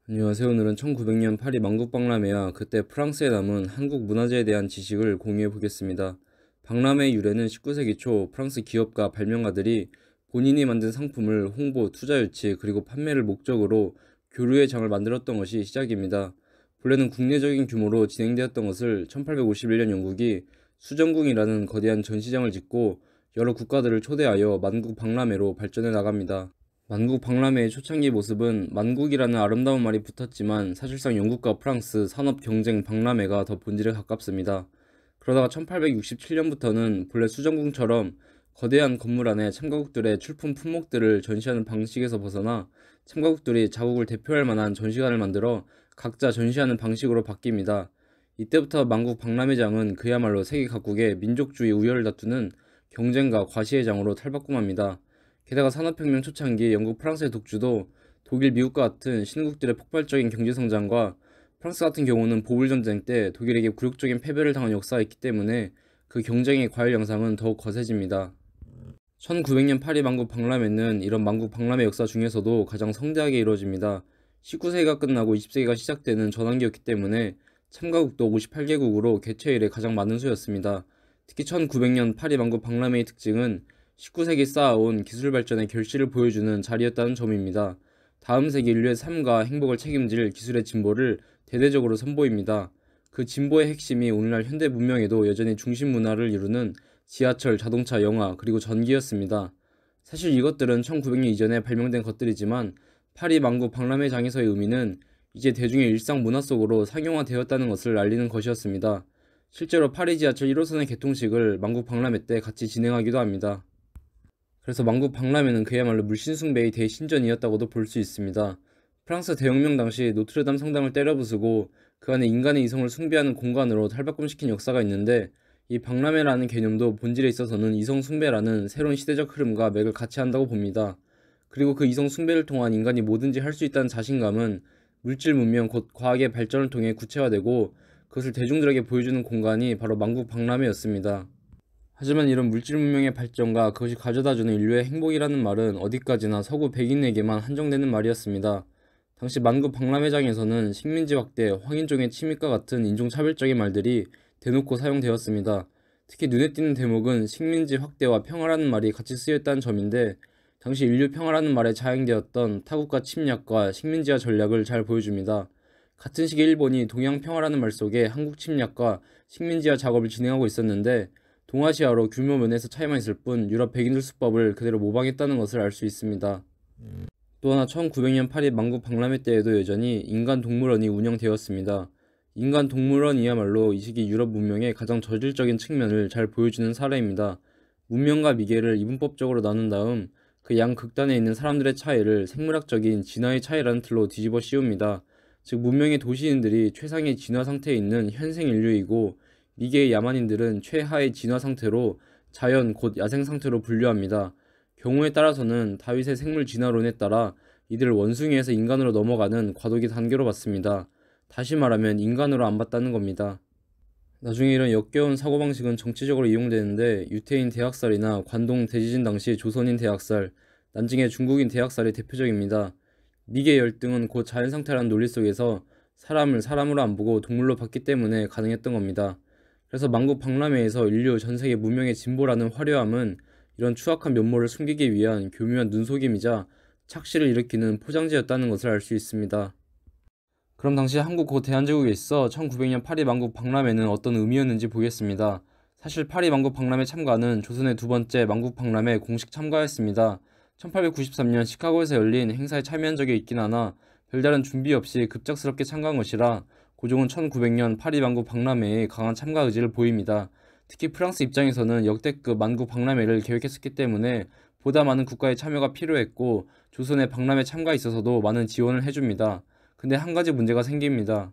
안녕하세요. 오늘은 1900년 파리 만국박람회와 그때 프랑스에 남은 한국 문화재에 대한 지식을 공유해 보겠습니다. 박람회의 유래는 19세기 초 프랑스 기업가 발명가들이 본인이 만든 상품을 홍보, 투자 유치, 그리고 판매를 목적으로 교류의 장을 만들었던 것이 시작입니다. 본래는 국내적인 규모로 진행되었던 것을 1851년 영국이 수정궁이라는 거대한 전시장을 짓고 여러 국가들을 초대하여 만국박람회로 발전해 나갑니다. 만국 박람회의 초창기 모습은 만국이라는 아름다운 말이 붙었지만 사실상 영국과 프랑스 산업 경쟁 박람회가 더 본질에 가깝습니다. 그러다가 1867년부터는 본래 수정궁처럼 거대한 건물 안에 참가국들의 출품 품목들을 전시하는 방식에서 벗어나 참가국들이 자국을 대표할 만한 전시관을 만들어 각자 전시하는 방식으로 바뀝니다. 이때부터 만국 박람회장은 그야말로 세계 각국의 민족주의 우열을 다투는 경쟁과 과시의 장으로 탈바꿈합니다. 게다가 산업혁명 초창기 영국 프랑스의 독주도 독일 미국과 같은 신국들의 폭발적인 경제성장과 프랑스 같은 경우는 보불전쟁 때 독일에게 굴욕적인 패배를 당한 역사가 있기 때문에 그 경쟁의 과열 양상은 더욱 거세집니다. 1900년 파리 만국 박람회는 이런 만국 박람회 역사 중에서도 가장 성대하게 이루어집니다. 19세기가 끝나고 20세기가 시작되는 전환기였기 때문에 참가국도 58개국으로 개최 이래 가장 많은 수였습니다. 특히 1900년 파리 만국 박람회의 특징은 19세기 쌓아온 기술 발전의 결실을 보여주는 자리였다는 점입니다. 다음 세기 인류의 삶과 행복을 책임질 기술의 진보를 대대적으로 선보입니다. 그 진보의 핵심이 오늘날 현대 문명에도 여전히 중심 문화를 이루는 지하철, 자동차, 영화, 그리고 전기였습니다. 사실 이것들은 1900년 이전에 발명된 것들이지만 파리 만국 박람회장에서의 의미는 이제 대중의 일상 문화 속으로 상용화되었다는 것을 알리는 것이었습니다. 실제로 파리 지하철 1호선의 개통식을 만국 박람회 때 같이 진행하기도 합니다. 그래서 만국 박람회는 그야말로 물신숭배의 대신전이었다고도 볼 수 있습니다. 프랑스 대혁명 당시 노트르담 성당을 때려부수고 그 안에 인간의 이성을 숭배하는 공간으로 탈바꿈시킨 역사가 있는데 이 박람회라는 개념도 본질에 있어서는 이성 숭배라는 새로운 시대적 흐름과 맥을 같이 한다고 봅니다. 그리고 그 이성 숭배를 통한 인간이 뭐든지 할 수 있다는 자신감은 물질 문명 곧 과학의 발전을 통해 구체화되고 그것을 대중들에게 보여주는 공간이 바로 만국 박람회였습니다. 하지만 이런 물질 문명의 발전과 그것이 가져다주는 인류의 행복이라는 말은 어디까지나 서구 백인에게만 한정되는 말이었습니다. 당시 만국 박람회장에서는 식민지 확대, 황인종의 침입과 같은 인종차별적인 말들이 대놓고 사용되었습니다. 특히 눈에 띄는 대목은 식민지 확대와 평화라는 말이 같이 쓰였다는 점인데 당시 인류 평화라는 말에 자행되었던 타국과 침략과 식민지화 전략을 잘 보여줍니다. 같은 시기 일본이 동양 평화라는 말 속에 한국 침략과 식민지화 작업을 진행하고 있었는데 동아시아로 규모 면에서 차이만 있을 뿐 유럽 백인들 수법을 그대로 모방했다는 것을 알 수 있습니다. 또 하나 1900년 파리 만국 박람회 때에도 여전히 인간동물원이 운영되었습니다. 인간동물원이야말로 이 시기 유럽 문명의 가장 저질적인 측면을 잘 보여주는 사례입니다. 문명과 미개를 이분법적으로 나눈 다음 그 양 극단에 있는 사람들의 차이를 생물학적인 진화의 차이라는 틀로 뒤집어 씌웁니다. 즉 문명의 도시인들이 최상의 진화 상태에 있는 현생 인류이고 미개의 야만인들은 최하의 진화 상태로 자연 곧 야생 상태로 분류합니다. 경우에 따라서는 다윗의 생물 진화론에 따라 이들을 원숭이에서 인간으로 넘어가는 과도기 단계로 봤습니다. 다시 말하면 인간으로 안 봤다는 겁니다. 나중에 이런 역겨운 사고방식은 정치적으로 이용되는데 유태인 대학살이나 관동 대지진 당시 조선인 대학살, 난징의 중국인 대학살이 대표적입니다. 미개 열등은 곧 자연상태라는 논리 속에서 사람을 사람으로 안 보고 동물로 봤기 때문에 가능했던 겁니다. 그래서 만국 박람회에서 인류 전세계 문명의 진보라는 화려함은 이런 추악한 면모를 숨기기 위한 교묘한 눈속임이자 착시를 일으키는 포장지였다는 것을 알 수 있습니다. 그럼 당시 한국 고 대한제국에 있어 1900년 파리 만국 박람회는 어떤 의미였는지 보겠습니다. 사실 파리 만국 박람회 참가는 조선의 두 번째 만국 박람회 공식 참가였습니다. 1893년 시카고에서 열린 행사에 참여한 적이 있긴 하나 별다른 준비 없이 급작스럽게 참가한 것이라 고종은 1900년 파리 만국 박람회에 강한 참가 의지를 보입니다. 특히 프랑스 입장에서는 역대급 만국 박람회를 계획했었기 때문에 보다 많은 국가의 참여가 필요했고 조선의 박람회 참가에 있어서도 많은 지원을 해줍니다. 근데 한 가지 문제가 생깁니다.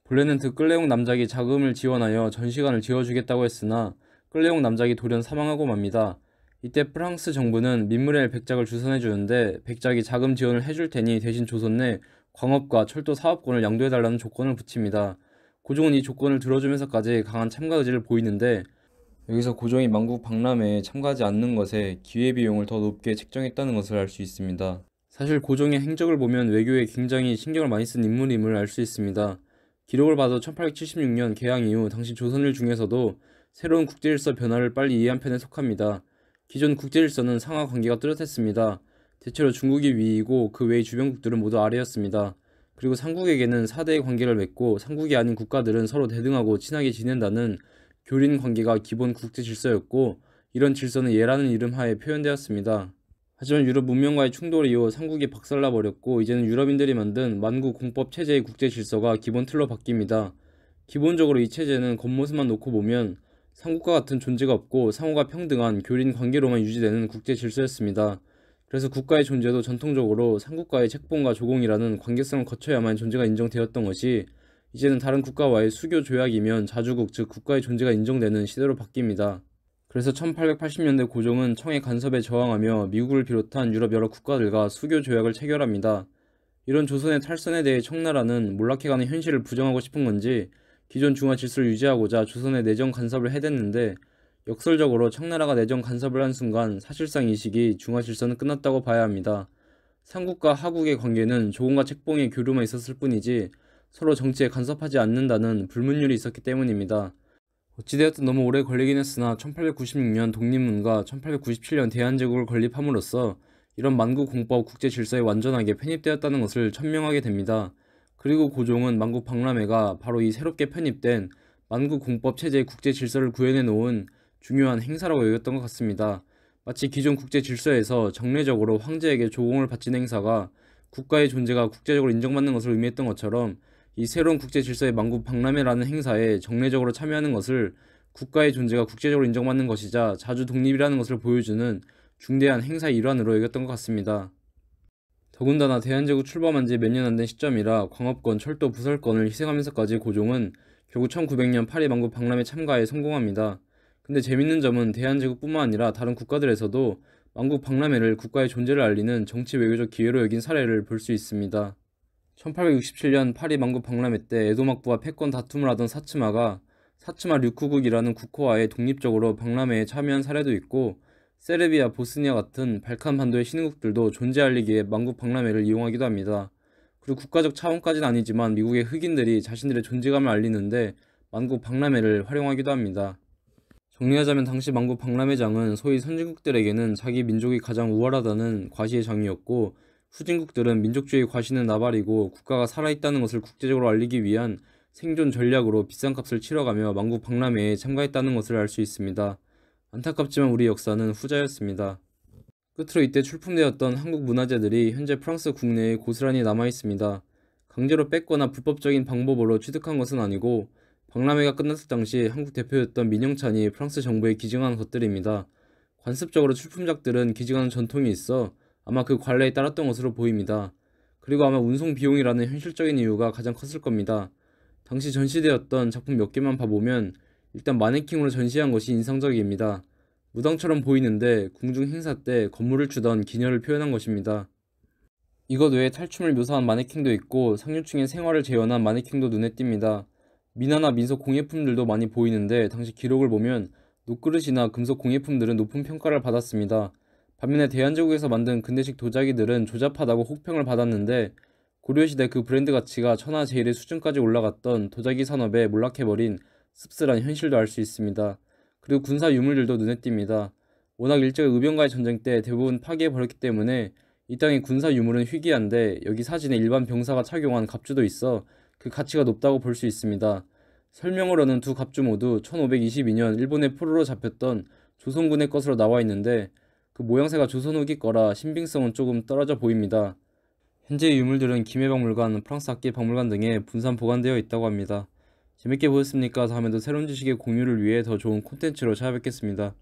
본래는 들끌레옹 남작이 자금을 지원하여 전시관을 지어주겠다고 했으나 끌레옹 남작이 돌연 사망하고 맙니다. 이때 프랑스 정부는 민무레엘 백작을 주선해주는데 백작이 자금 지원을 해줄 테니 대신 조선 내 광업과 철도 사업권을 양도해달라는 조건을 붙입니다. 고종은 이 조건을 들어주면서까지 강한 참가 의지를 보이는데 여기서 고종이 만국 박람회에 참가하지 않는 것에 기회비용을 더 높게 책정했다는 것을 알 수 있습니다. 사실 고종의 행적을 보면 외교에 굉장히 신경을 많이 쓴 인물임을 알 수 있습니다. 기록을 봐도 1876년 개항 이후 당시 조선일 중에서도 새로운 국제질서 변화를 빨리 이해한 편에 속합니다. 기존 국제질서는 상하 관계가 뚜렷했습니다. 대체로 중국이 위이고 그 외의 주변국들은 모두 아래였습니다. 그리고 삼국에게는 4대의 관계를 맺고 삼국이 아닌 국가들은 서로 대등하고 친하게 지낸다는 교린 관계가 기본 국제 질서였고, 이런 질서는 예라는 이름 하에 표현되었습니다. 하지만 유럽 문명과의 충돌 이후 삼국이 박살나 버렸고, 이제는 유럽인들이 만든 만국 공법 체제의 국제 질서가 기본 틀로 바뀝니다. 기본적으로 이 체제는 겉모습만 놓고 보면 삼국과 같은 존재가 없고 상호가 평등한 교린 관계로만 유지되는 국제 질서였습니다. 그래서 국가의 존재도 전통적으로 삼국과의 책봉과 조공이라는 관계성을 거쳐야만 존재가 인정되었던 것이, 이제는 다른 국가와의 수교 조약이면 자주국 즉 국가의 존재가 인정되는 시대로 바뀝니다. 그래서 1880년대 고종은 청의 간섭에 저항하며 미국을 비롯한 유럽 여러 국가들과 수교 조약을 체결합니다. 이런 조선의 탈선에 대해 청나라는 몰락해가는 현실을 부정하고 싶은 건지 기존 중화 질서를 유지하고자 조선의 내정 간섭을 해댔는데, 역설적으로 청나라가 내정 간섭을 한 순간 사실상 이 시기 중화 질서는 끝났다고 봐야 합니다. 삼국과 하국의 관계는 조공과 책봉의 교류만 있었을 뿐이지 서로 정치에 간섭하지 않는다는 불문율이 있었기 때문입니다. 어찌되었든 너무 오래 걸리긴 했으나 1896년 독립문과 1897년 대한제국을 건립함으로써 이런 만국공법 국제질서에 완전하게 편입되었다는 것을 천명하게 됩니다. 그리고 고종은 만국 박람회가 바로 이 새롭게 편입된 만국공법 체제의 국제질서를 구현해 놓은 중요한 행사라고 여겼던 것 같습니다. 마치 기존 국제질서에서 정례적으로 황제에게 조공을 바치는 행사가 국가의 존재가 국제적으로 인정받는 것을 의미했던 것처럼, 이 새로운 국제질서의 만국 박람회라는 행사에 정례적으로 참여하는 것을 국가의 존재가 국제적으로 인정받는 것이자 자주 독립이라는 것을 보여주는 중대한 행사의 일환으로 여겼던 것 같습니다. 더군다나 대한제국 출범한 지 몇 년 안 된 시점이라 광업권, 철도, 부설권을 희생하면서까지 고종은 결국 1900년 파리 만국 박람회 참가에 성공합니다. 근데 재밌는 점은 대한제국뿐만 아니라 다른 국가들에서도 만국 박람회를 국가의 존재를 알리는 정치 외교적 기회로 여긴 사례를 볼 수 있습니다. 1867년 파리 만국 박람회 때 에도막부와 패권 다툼을 하던 사츠마가 사츠마 류쿠국이라는 국호와의 독립적으로 박람회에 참여한 사례도 있고, 세르비아, 보스니아 같은 발칸 반도의 신흥국들도 존재 알리기에 만국 박람회를 이용하기도 합니다. 그리고 국가적 차원까지는 아니지만 미국의 흑인들이 자신들의 존재감을 알리는데 만국 박람회를 활용하기도 합니다. 정리하자면 당시 만국 박람회장은 소위 선진국들에게는 자기 민족이 가장 우월하다는 과시의 장이었고, 후진국들은 민족주의 과시는 나발이고 국가가 살아있다는 것을 국제적으로 알리기 위한 생존 전략으로 비싼 값을 치러가며 만국 박람회에 참가했다는 것을 알 수 있습니다. 안타깝지만 우리 역사는 후자였습니다. 끝으로 이때 출품되었던 한국 문화재들이 현재 프랑스 국내에 고스란히 남아있습니다. 강제로 뺐거나 불법적인 방법으로 취득한 것은 아니고 박람회가 끝났을 당시 한국 대표였던 민영찬이 프랑스 정부에 기증한 것들입니다. 관습적으로 출품작들은 기증하는 전통이 있어 아마 그 관례에 따랐던 것으로 보입니다. 그리고 아마 운송 비용이라는 현실적인 이유가 가장 컸을 겁니다. 당시 전시되었던 작품 몇 개만 봐보면 일단 마네킹으로 전시한 것이 인상적입니다. 무당처럼 보이는데 궁중 행사 때 건물을 주던 기녀를 표현한 것입니다. 이것 외에 탈춤을 묘사한 마네킹도 있고 상류층의 생활을 재현한 마네킹도 눈에 띕니다. 민화나 민속 공예품들도 많이 보이는데 당시 기록을 보면 녹그릇이나 금속 공예품들은 높은 평가를 받았습니다. 반면에 대한제국에서 만든 근대식 도자기들은 조잡하다고 혹평을 받았는데, 고려시대 그 브랜드 가치가 천하제일의 수준까지 올라갔던 도자기 산업에 몰락해버린 씁쓸한 현실도 알 수 있습니다. 그리고 군사 유물들도 눈에 띕니다. 워낙 일제가 의병과의 전쟁 때 대부분 파괴해버렸기 때문에 이 땅의 군사 유물은 희귀한데, 여기 사진에 일반 병사가 착용한 갑주도 있어 그 가치가 높다고 볼 수 있습니다. 설명으로는 두 갑주 모두 1522년 일본의 포로로 잡혔던 조선군의 것으로 나와 있는데, 그 모양새가 조선 후기 거라 신빙성은 조금 떨어져 보입니다. 현재 유물들은 김해박물관, 프랑스 악기박물관 등에 분산 보관되어 있다고 합니다. 재밌게 보셨습니까? 다음에도 새로운 지식의 공유를 위해 더 좋은 콘텐츠로 찾아뵙겠습니다.